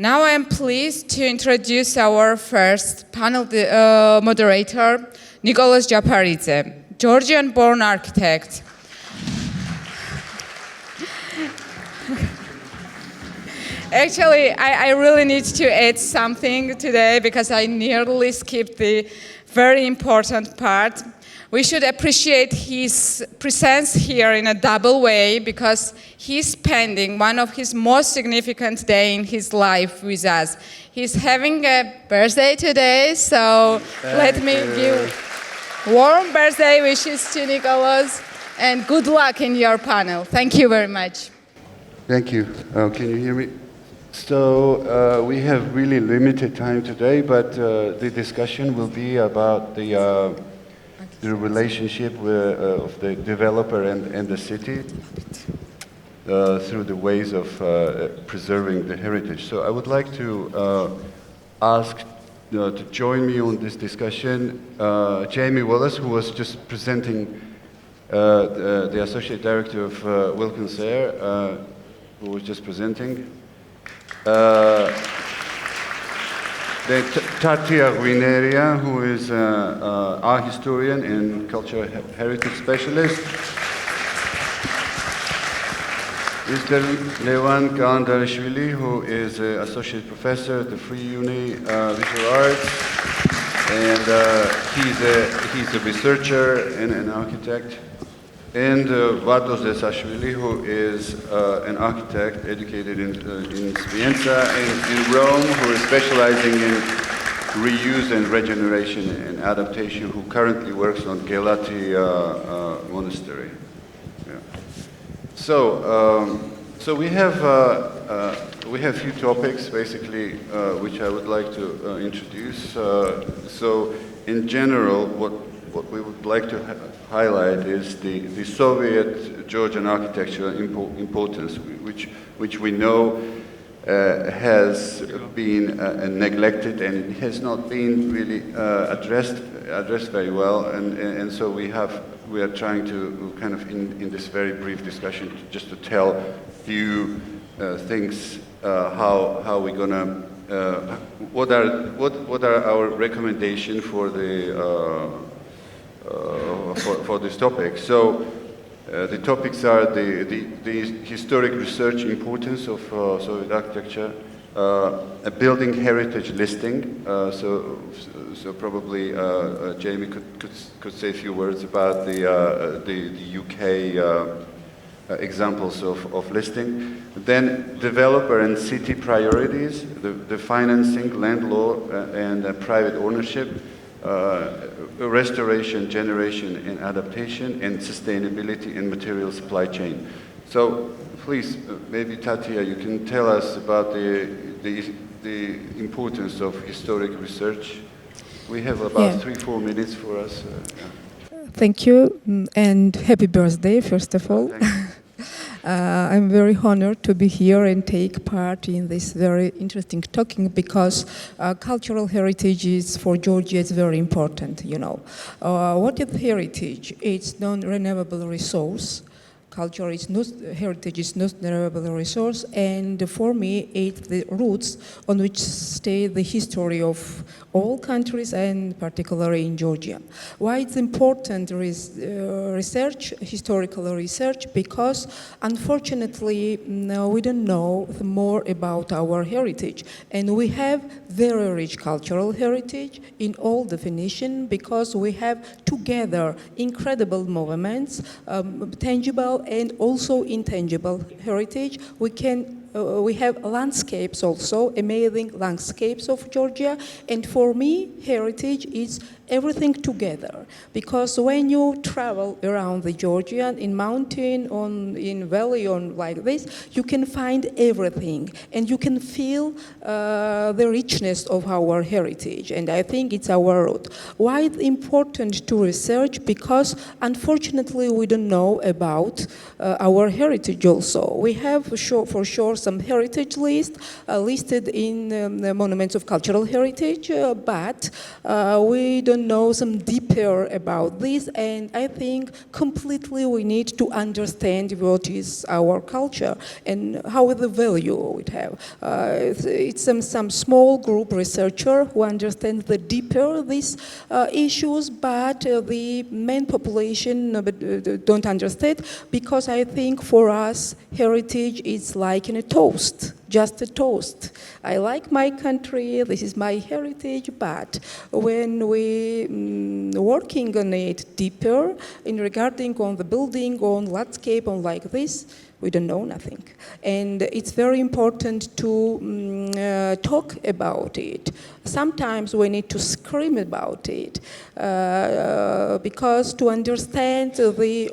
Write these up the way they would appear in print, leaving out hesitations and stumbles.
Now I am pleased to introduce our first panel moderator, Nicholas Japaridze, Georgian-born architect. Actually, I really need to add something today because I nearly skipped the very important part. We should appreciate his presence here in a double way because he's spending one of his most significant days in his life with us. He's having a birthday today, so let me give warm birthday wishes to Nicholas and good luck in your panel. Thank you very much. Thank you. Can you hear me? So we have really limited time today, but the discussion will be about the relationship of the developer and the city through the ways of preserving the heritage. So I would like to ask to join me on this discussion Jamie Wallace, who was just presenting the Associate Director of Wilkins Air, who was just presenting. The Tatia Guineria, who is an art historian and cultural heritage specialist. Mr. Levan Kandarishvili, who is an associate professor at the Free Uni Visual Arts, and he's a researcher and an architect. And Vados Desashvili, who is an architect educated in Svienza in Rome, who is specializing in reuse and regeneration and adaptation, who currently works on Gelati Monastery. Yeah. So we have a few topics basically which I would like to introduce. So in general, what we would like to highlight is the Soviet Georgian architectural importance, which we know has been neglected and it has not been really addressed very well, and so we are trying to kind of in this very brief discussion just to tell few things how we're gonna what are our recommendations for the for this topic. So the topics are the historic research importance of Soviet architecture, a building heritage listing. So probably Jamie could say a few words about the UK examples of listing. Then developer and city priorities, the financing, land law, and private ownership. Restoration, generation, and adaptation, and sustainability and material supply chain. So please, maybe Tatia, you can tell us about the importance of historic research. We have about 3-4 minutes for us. Thank you, and happy birthday, first of all. I'm very honored to be here and take part in this very interesting talking because cultural heritage is for Georgia is very important, you know. What is heritage? It's non-renewable resource. Culture is not, heritage is not renewable resource, and for me, it's the roots on which stay the history of all countries and particularly in Georgia. Why it's important research, historical research, because unfortunately we don't know more about our heritage, and we have very rich cultural heritage in all definition because we have together incredible movements, tangible and also intangible heritage. We have landscapes also, amazing landscapes of Georgia, and for me, heritage is everything together. Because when you travel around the Georgia, in mountain, in valley, like this, you can find everything, and you can feel the richness of our heritage, and I think it's our root. Why it's important to research? Because unfortunately we don't know about our heritage also. We have for sure some heritage list listed in the monuments of cultural heritage, but we don't know some deeper about this, and I think completely we need to understand what is our culture and how the value it have. It's some small group researcher who understand the deeper these issues, but the main population don't understand, because I think for us heritage is like in a toast, just a toast. I like my country, this is my heritage, but when we working on it deeper in regarding on the building, on landscape, on like this, we don't know nothing. And it's very important to talk about it. Sometimes we need to scream about it, because to understand to the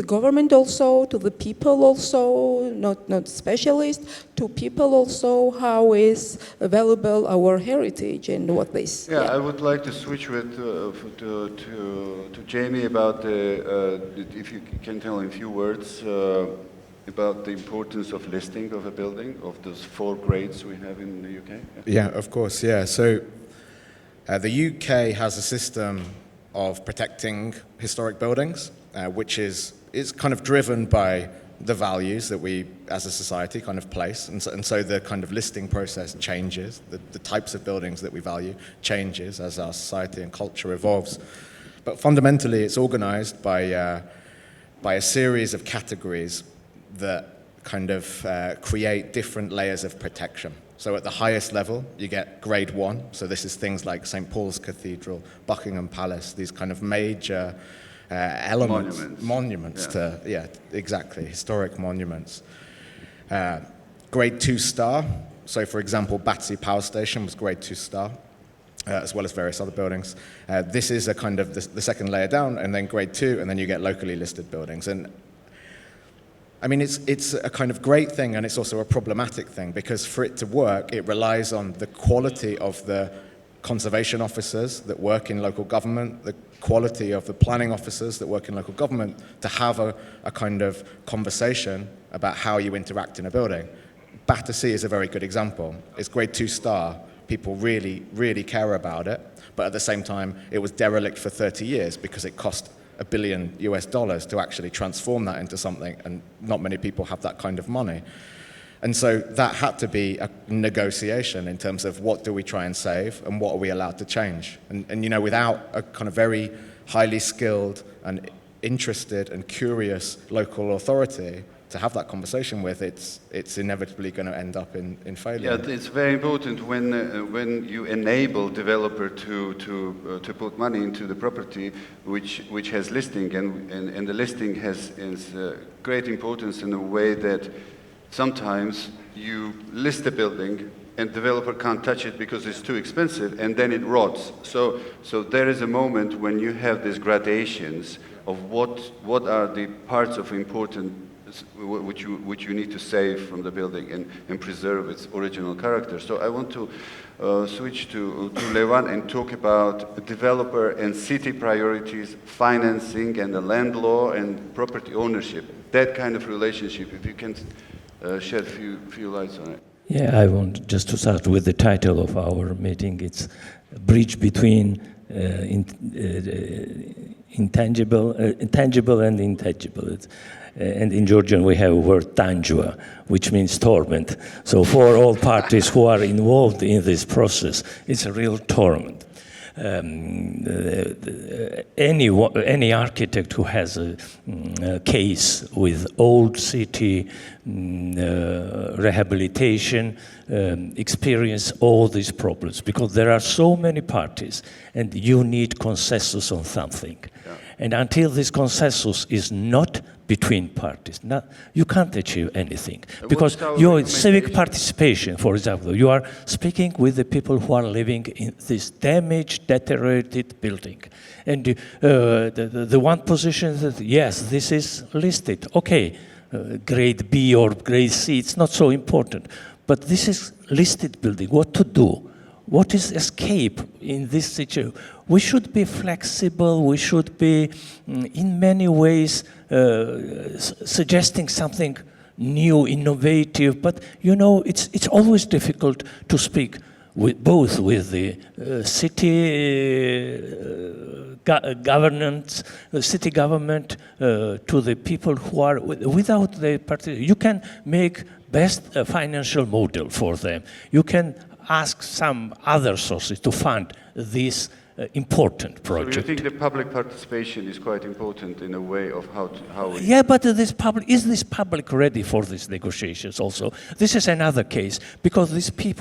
government also, to the people also, not specialists, to people also, how is valuable our heritage and what this. Yeah, I would like to switch with to Jamie about if you can tell in a few words about the importance of listing of a building, of those 4 grades we have in the UK. Yeah, of course, yeah. So the UK has a system of protecting historic buildings, which is kind of driven by the values that we as a society kind of place, and so the kind of listing process changes, the types of buildings that we value changes as our society and culture evolves. But fundamentally it's organized by a series of categories that kind of create different layers of protection. So at the highest level, you get grade 1. So this is things like St. Paul's Cathedral, Buckingham Palace, these kind of major elements, monuments to, exactly, historic monuments. Grade 2 star. So for example, Battersea Power Station was grade 2 star. As well as various other buildings. This is a kind of the second layer down, and then grade 2, and then you get locally listed buildings. And I mean, it's a kind of great thing, and it's also a problematic thing, because for it to work, it relies on the quality of the conservation officers that work in local government, the quality of the planning officers that work in local government, to have a kind of conversation about how you interact in a building. Battersea is a very good example. It's grade 2 star. People really, really care about it, but at the same time, it was derelict for 30 years because it cost $1 billion to actually transform that into something, and not many people have that kind of money. And so that had to be a negotiation in terms of what do we try and save and what are we allowed to change. And you know, without a kind of very highly skilled and interested and curious local authority to have that conversation with, it's inevitably going to end up in failure. Yeah, it's very important when you enable developer to put money into the property which has listing, and the listing has great importance in a way that sometimes you list the building and developer can't touch it because it's too expensive, and then it rots. So there is a moment when you have these gradations of what are the parts of important which you need to save from the building and preserve its original character. So I want to switch to Levan and talk about developer and city priorities, financing, and the land law and property ownership. That kind of relationship, if you can shed a few lights on it. Yeah, I want just to start with the title of our meeting. It's a bridge between intangible and intangible. And in Georgian we have a word tanjua, which means torment. So for all parties who are involved in this process, it's a real torment. Any architect who has a case with old city rehabilitation experience all these problems, because there are so many parties and you need consensus on something. Yeah. And until this consensus is not between parties, you can't achieve anything. Because your civic participation, for example, you are speaking with the people who are living in this damaged, deteriorated building. And the one position is that, yes, this is listed. Okay, grade B or grade C, it's not so important. But this is listed building. What to do? What is escape in this situation? we should be flexible, we should be in many ways suggesting something new, innovative, but you know, it's always difficult to speak with both with the city governance, city government, to the people who are without the party. You can make best financial model for them. You can ask some other sources to fund this important project. So you think the public participation is quite important in a way of how we... Yeah, but is this public ready for these negotiations also? This is another case, because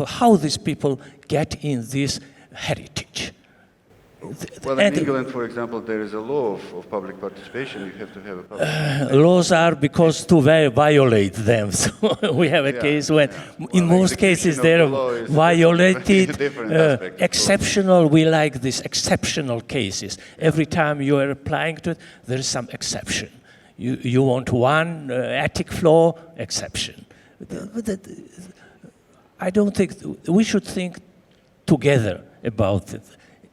how these people get in this heritage. Well, in England, for example, there is a law of public participation. You have to have a public laws are because to violate them. So we have a case when, in most cases, they're violated. Exceptional, we like these exceptional cases. Every time you are applying to it, there is some exception. You want one attic floor, exception. I don't think we should think together about it.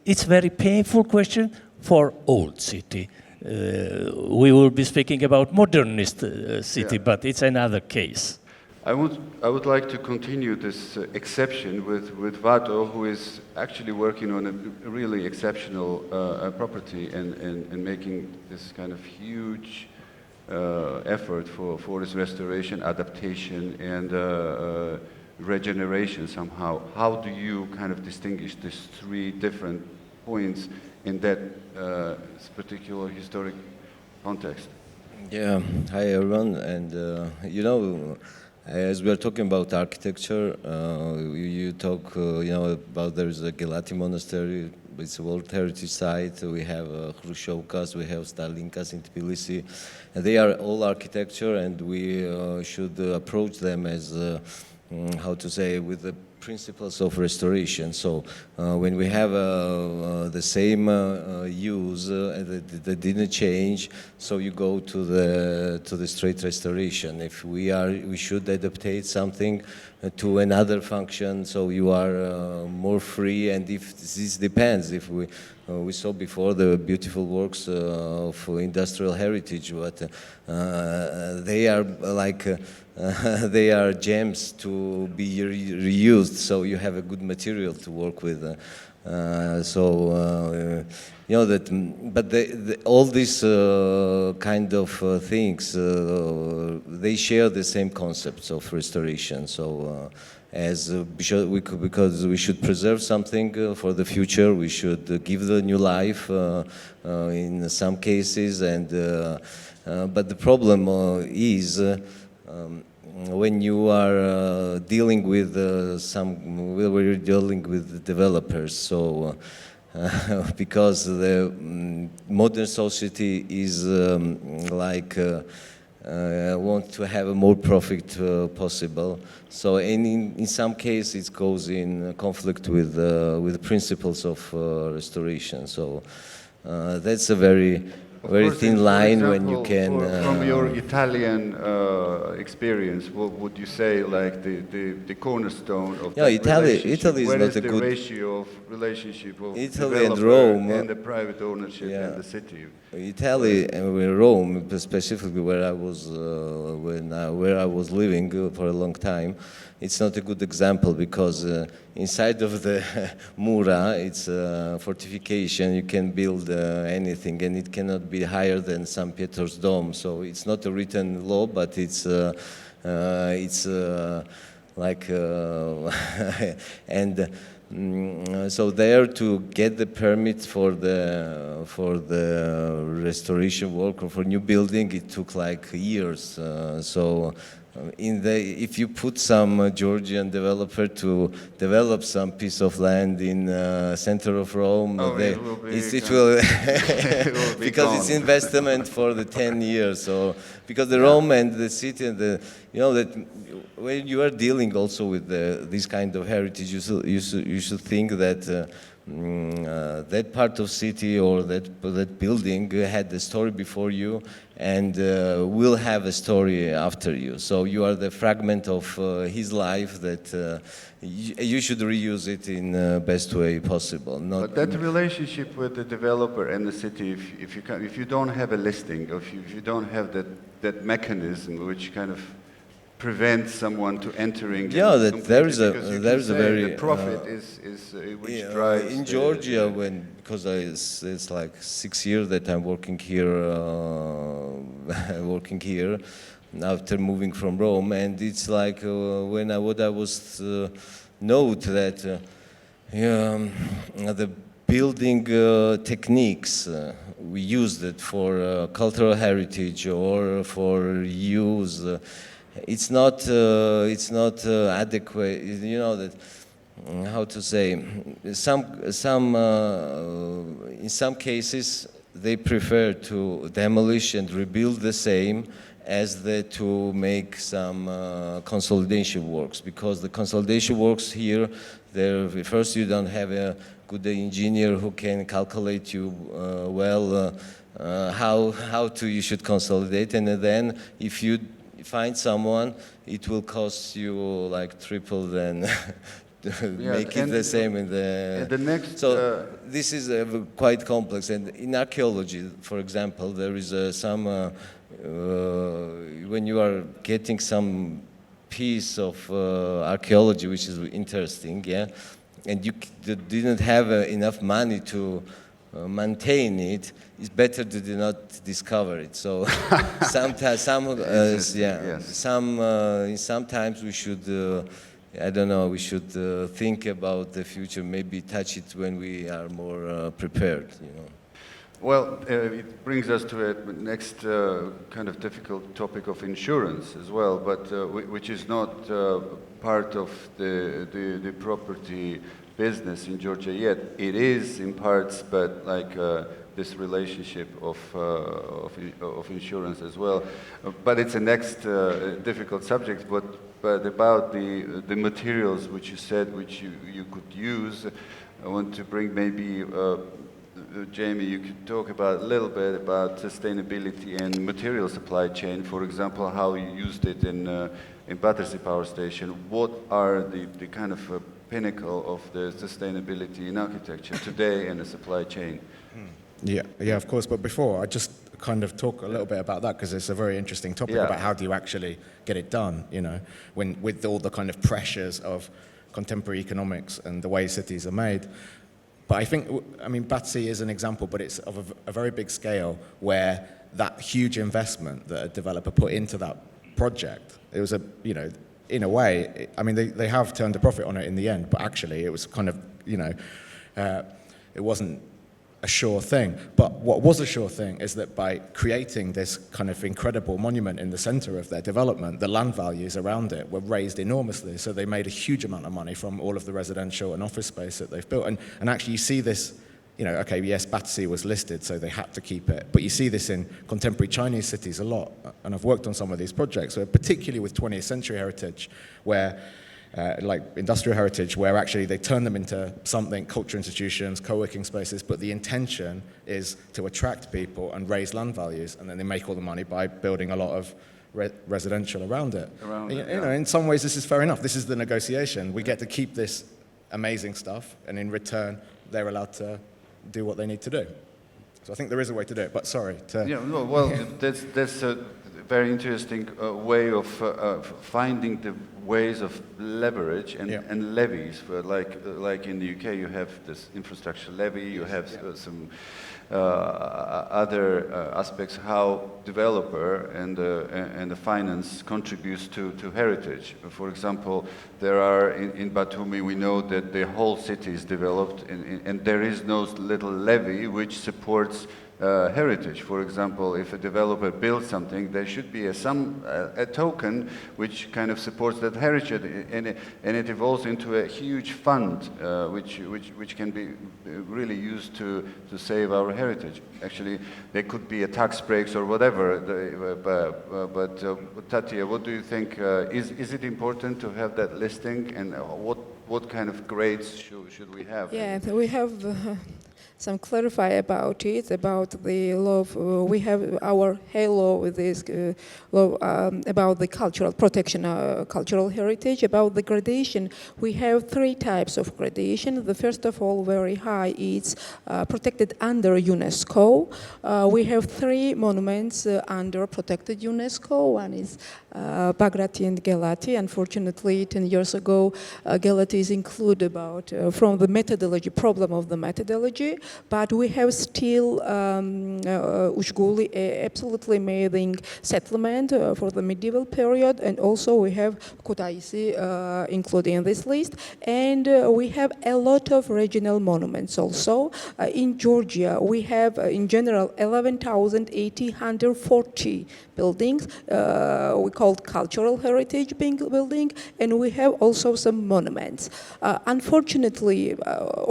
It's a very painful question for old city. We will be speaking about modernist city, but it's another case. I would like to continue this exception with Vato, who is actually working on a really exceptional property and making this kind of huge effort for forest restoration, adaptation, and regeneration somehow. How do you kind of distinguish these three different points in that particular historic context? Yeah, hi everyone, and you know, as we are talking about architecture, you talk, you know, about there is a Gelati monastery. It's a World Heritage Site. We have Khrushchevkas, we have Stalinkas in Tbilisi. And they are all architecture, and we should approach them as how to say, with the principles of restoration. So when we have the same use that didn't change, so you go to the straight restoration. If we should adaptate something to another function, so you are more free. And if this depends, if we saw before the beautiful works of industrial heritage, but they are like they are gems to be reused, so you have a good material to work with. You know that, but all these kind of things, they share the same concepts of restoration. So because we should preserve something for the future, we should give the new life in some cases, and but the problem is when you are dealing with where you're dealing with developers. So because the modern society is like want to have a more profit possible. So in some cases it goes in conflict with principles of restoration. So that's a very thin line. For example, when you can. From your Italian experience, what would you say, like the cornerstone of that Italy is Where not is a the good ratio of relationship of Italy and Rome and the private ownership and the city? Italy and Rome, specifically where I was where I was living for a long time. It's not a good example because inside of the mura, it's fortification. You can build anything, and it cannot be higher than St. Peter's Dome. So it's not a written law, but it's like and. So there, to get the permit for the restoration work or for new building, it took like years. If you put some Georgian developer to develop some piece of land in center of Rome, it will because it's investment for the 10 years. So because the Rome and the city and that when you are dealing also with this kind of heritage, you should think that that part of city or that building had a story before you and will have a story after you. So you are the fragment of his life that you should reuse it in the best way possible. But that relationship with the developer and the city, if you don't have a listing, or if you don't have that mechanism which kind of prevents someone to entering. Yeah, that there is a very the profit is which drives in Georgia because it's like 6 years that I'm working here after moving from Rome, and it's like what I was note that the building techniques we used it for cultural heritage or for use. It's not adequate. You know that how to say. In some cases they prefer to demolish and rebuild the same as to make some consolidation works, because the consolidation works here, first you don't have a good engineer who can calculate you how you should consolidate, and then if you find someone, it will cost you like triple than make it the same in the next. So this is quite complex, and in archaeology, for example, there is some when you are getting some piece of archaeology which is interesting, and you didn't have enough money to maintain it, it's better to do not discover it. So sometimes we should we should think about the future, maybe touch it when we are more prepared, Well, it brings us to a next kind of difficult topic of insurance as well, but which is not part of the property business in Georgia yet. It is in parts, but like this relationship of insurance as well. But it's a next difficult subject. But about the materials which you said, which you could use, I want to bring maybe. Jamie, you could talk about a little bit about sustainability and material supply chain. For example, how you used it in Tbilisi power station. What are the kind of pinnacle of the sustainability in architecture today in the supply chain? Yeah, of course. But before, I just kind of talk a little bit about that, because it's a very interesting topic about how do you actually get it done, when with all the kind of pressures of contemporary economics and the way cities are made. But I mean, Tbilisi is an example, but it's of a very big scale, where that huge investment that a developer put into that project, it was in a way, I mean, they have turned a profit on it in the end, but actually it was kind of, it wasn't a sure thing. But what was a sure thing is that by creating this kind of incredible monument in the center of their development, the land values around it were raised enormously. So they made a huge amount of money from all of the residential and office space that they've built. And actually you see this, okay, yes, Tbilisi was listed, so they had to keep it. But you see this in contemporary Chinese cities a lot. And I've worked on some of these projects, particularly with 20th century heritage, where like industrial heritage, where actually they turn them into something, culture institutions, co-working spaces, but the intention is to attract people and raise land values, and then they make all the money by building a lot of residential around it. In some ways this is fair enough. This is the negotiation. We get to keep this amazing stuff, and in return they're allowed to do what they need to do. So I think there is a way to do it, but sorry. That's a very interesting way of finding the ways of leverage and levies. For like in the UK, you have this infrastructure levy, you have some other aspects how developer and the finance contributes to heritage. For example, there are in Batumi, we know that the whole city is developed, and there is no little levy which supports heritage. For example, if a developer builds something, there should be a token which kind of supports that heritage, and it evolves into a huge fund which can be really used to save our heritage. Actually, there could be a tax breaks or whatever. But Tatia, what do you think? Is it important to have that listing, and what what kind of grades should we have? Yeah, we have some clarify about it, about the law. We have our halo with this law about the cultural protection, cultural heritage. About the gradation, we have 3 types of gradation. The first of all, very high, it's protected under UNESCO. We have 3 monuments under protected UNESCO. One is Bagrati and Gelati. Unfortunately, 10 years ago, Gelati is included about from the methodology problem of the methodology. But we have still Ushguli, absolutely amazing settlement for the medieval period, and also we have Kutaisi included in this list, and we have a lot of regional monuments also. In Georgia, we have in general 11,840 buildings, we called cultural heritage building, and we have also some monuments. Unfortunately,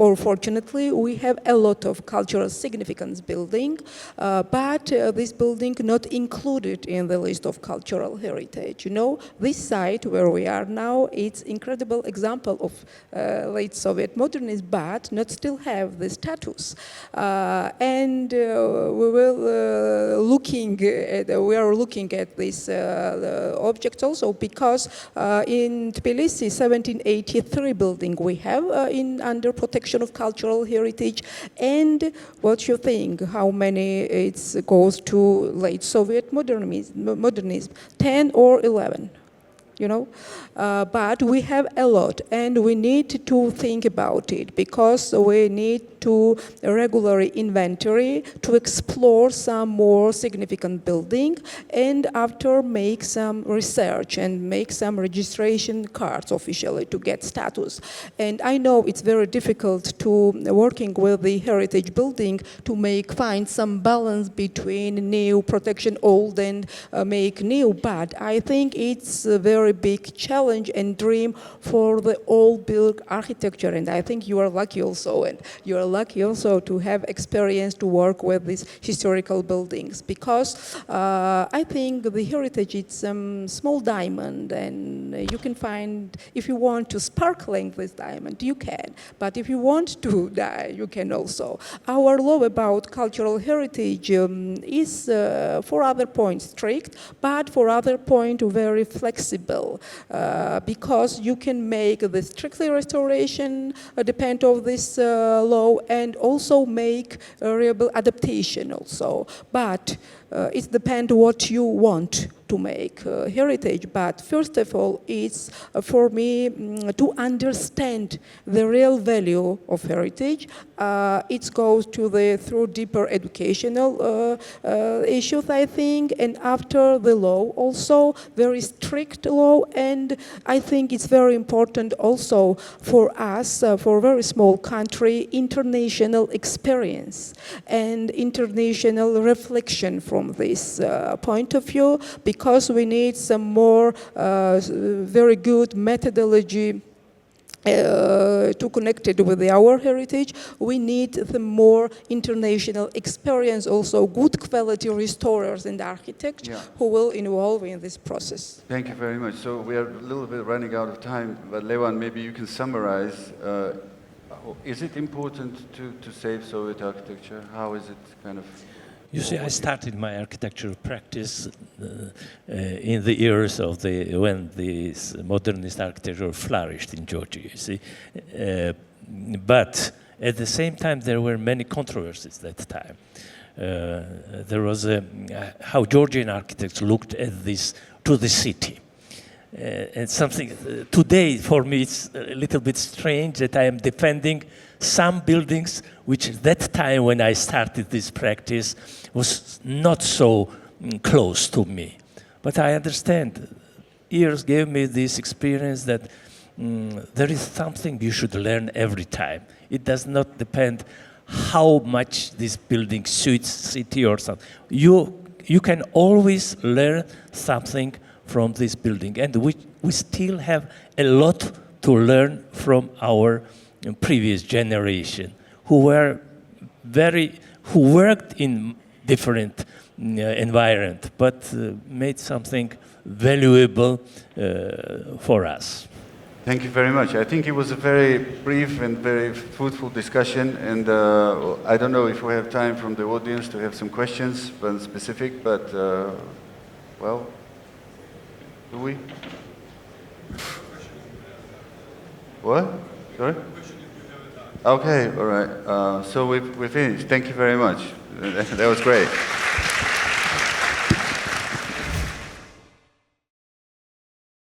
or fortunately, we have a lot of cultural significance building, but this building not included in the list of cultural heritage. You know, this site where we are now, it's incredible example of late Soviet modernism, but not still have the status. And we will we are looking at this object also because in Tbilisi, 1783 building we have under protection of cultural heritage. And what you think, how many it goes to late Soviet modernism, 10 or 11? You know, but we have a lot, and we need to think about it because we need to regularly inventory to explore some more significant building, and after make some research and make some registration cards officially to get status. And I know it's very difficult to working with the heritage building to find some balance between new protection, old, and make new. But I think it's a very big challenge and dream for the old build architecture, and I think you are lucky also, and you are lucky also to have experience to work with these historical buildings, because I think the heritage is some small diamond, and you can find, if you want to sparkling this diamond, you can, but if you want to die, you can also. Our law about cultural heritage is for other points strict, but for other point very flexible. Because you can make the strictly restoration depend of this law, and also make a reliable adaptation also. But it depends what you want to make heritage. But first of all, it's for me to understand the real value of heritage. It goes through deeper educational issues, I think, and after the law, also very strict law. And I think it's very important also for us, for a very small country, international experience and international reflection from this point of view, because we need some more very good methodology to connect it with our heritage. We need the more international experience, also good quality restorers and architects who will involve in this process. Thank you very much. So we are a little bit running out of time, but Levan, maybe you can summarize. Is it important to save Soviet architecture? How is it kind of... You see, I started my architectural practice in the years of when this modernist architecture flourished in Georgia, you see. But at the same time, there were many controversies at that time. There was how Georgian architects looked at this, to the city. And something, today for me it's a little bit strange that I am defending some buildings which at that time when I started this practice was not so close to me. But I understand, years gave me this experience that there is something you should learn every time. It does not depend how much this building suits city or something. You can always learn something from this building, and we still have a lot to learn from our previous generation, who worked in different environment, but made something valuable for us. Thank you very much. I think it was a very brief and very fruitful discussion, and I don't know if we have time from the audience to have some questions, but specific, but well, do we? What? Sorry? Okay, all right. So we finished. Thank you very much. That was great.